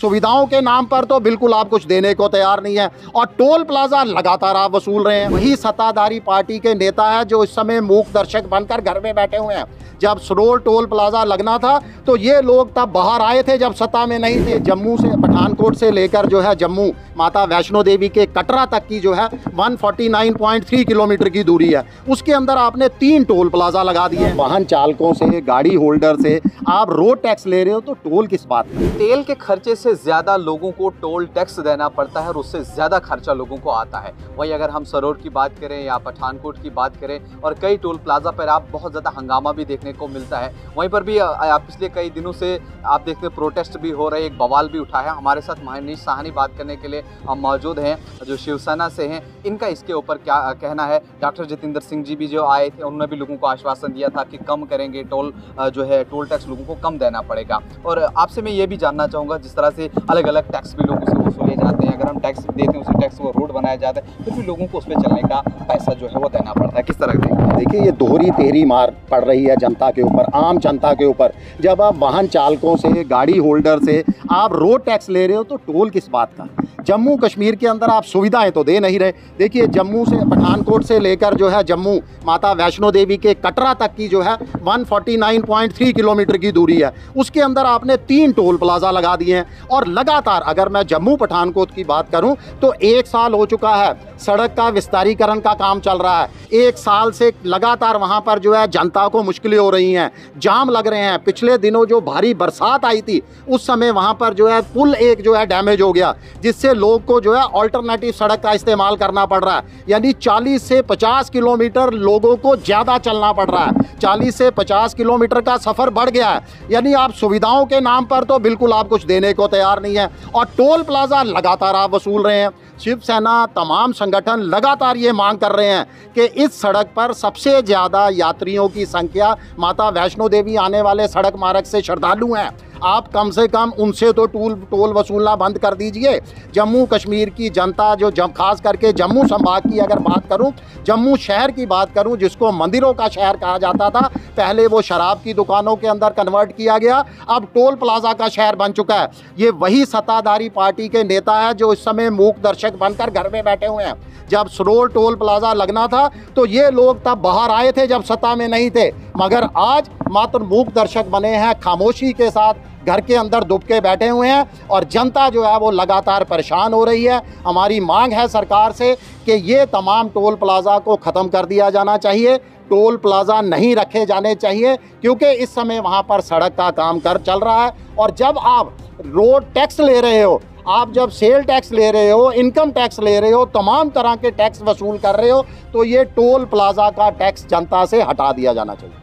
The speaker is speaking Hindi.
सुविधाओं के नाम पर तो बिल्कुल आप कुछ देने को तैयार नहीं है और टोल प्लाजा लगातार आप वसूल रहे हैं। वही सत्ताधारी पार्टी के नेता है जो इस समय मूक दर्शक बनकर घर में बैठे हुए हैं। जब सरोल टोल प्लाजा लगना था तो ये लोग तब बाहर आए थे जब सत्ता में नहीं थे। जम्मू से पठानकोट से लेकर जो है जम्मू माता वैष्णो देवी के कटरा तक की जो है 149.3 किलोमीटर की दूरी है, उसके अंदर आपने 3 टोल प्लाजा लगा दिए हैं। वाहन चालकों से, गाड़ी होल्डर से आप रोड टैक्स ले रहे हो तो टोल किस बात का? तेल के खर्चे से ज़्यादा लोगों को टोल टैक्स देना पड़ता है और उससे ज़्यादा खर्चा लोगों को आता है। वहीं अगर हम सरोर की बात करें या पठानकोट की बात करें और कई टोल प्लाजा पर आप बहुत ज़्यादा हंगामा भी देखने को मिलता है। वहीं पर भी पिछले कई दिनों से आप देखते हैं प्रोटेस्ट भी हो रहे, एक बवाल भी उठा है। हमारे साथ मनीष साहनी बात करने के लिए मौजूद हैं जो शिवसेना से हैं। इनका इसके ऊपर क्या कहना है? डॉक्टर जितेंद्र सिंह जी भी जो आए थे उन्होंने भी लोगों को आश्वासन दिया था कि कम करेंगे टोल टोल टैक्स लोगों को कम देना पड़ेगा। और आपसे मैं ये भी जानना चाहूँगा, जिस तरह से अलग अलग टैक्स भी लोगों से वसूले जाते हैं, अगर हम टैक्स देते हैं उसी टैक्स को रोड बनाया जाता है फिर भी लोगों को उस पर चलने का पैसा जो है वो देना पड़ता है। किस तरह देखिए? देखिए, ये दोहरी तेहरी मार पड़ रही है जनता के ऊपर, आम जनता के ऊपर। जब आप वाहन चालकों से, गाड़ी होल्डर से आप रोड टैक्स ले रहे हो तो टोल किस बात का? जम्मू कश्मीर के अंदर आप सुविधाएं तो दे नहीं रहे। देखिए, जम्मू से पठानकोट से लेकर जो है जम्मू माता वैष्णो देवी के कटरा तक की जो है 149.3 किलोमीटर की दूरी है, उसके अंदर आपने 3 टोल प्लाजा लगा दिए हैं। और लगातार अगर मैं जम्मू पठानकोट की बात करूं तो 1 साल हो चुका है, सड़क का विस्तारीकरण का काम चल रहा है। 1 साल से लगातार वहां पर जो है जनता को मुश्किलें हो रही हैं, जाम लग रहे हैं। पिछले दिनों जो भारी बरसात आई थी उस समय वहां पर जो है पुल एक जो है डैमेज हो गया, जिससे लोग को जो है ऑल्टरनेटिव सड़क का इस्तेमाल करना पड़ रहा है। यानी 40 से 50 किलोमीटर लोगों को ज़्यादा चलना पड़ रहा है। 40 से 50 किलोमीटर का सफ़र बढ़ गया है। यानी आप सुविधाओं के नाम पर तो बिल्कुल आप कुछ देने को तैयार नहीं है और टोल प्लाजा लगातार आप वसूल रहे हैं। शिवसेना, तमाम संगठन लगातार ये मांग कर रहे हैं कि इस सड़क पर सबसे ज़्यादा यात्रियों की संख्या माता वैष्णो देवी आने वाले सड़क मार्ग से श्रद्धालु हैं। आप कम से कम उनसे तो टोल वसूलना बंद कर दीजिए। जम्मू कश्मीर की जनता जो खास करके जम्मू संभाग की अगर बात करूं, जम्मू शहर की बात करूं, जिसको मंदिरों का शहर कहा जाता था, पहले वो शराब की दुकानों के अंदर कन्वर्ट किया गया, अब टोल प्लाजा का शहर बन चुका है। ये वही सत्ताधारी पार्टी के नेता है जो इस समय मूक दर्शक बनकर घर में बैठे हुए हैं। जब सरोल टोल प्लाजा लगना था तो ये लोग तब बाहर आए थे जब सत्ता में नहीं थे, मगर आज मात्र मूक दर्शक बने हैं, खामोशी के साथ घर के अंदर दुब के बैठे हुए हैं और जनता जो है वो लगातार परेशान हो रही है। हमारी मांग है सरकार से कि ये तमाम टोल प्लाजा को ख़त्म कर दिया जाना चाहिए, टोल प्लाजा नहीं रखे जाने चाहिए, क्योंकि इस समय वहाँ पर सड़क का काम चल रहा है। और जब आप रोड टैक्स ले रहे हो, आप जब सेल टैक्स ले रहे हो, इनकम टैक्स ले रहे हो, तमाम तरह के टैक्स वसूल कर रहे हो, तो ये टोल प्लाजा का टैक्स जनता से हटा दिया जाना चाहिए।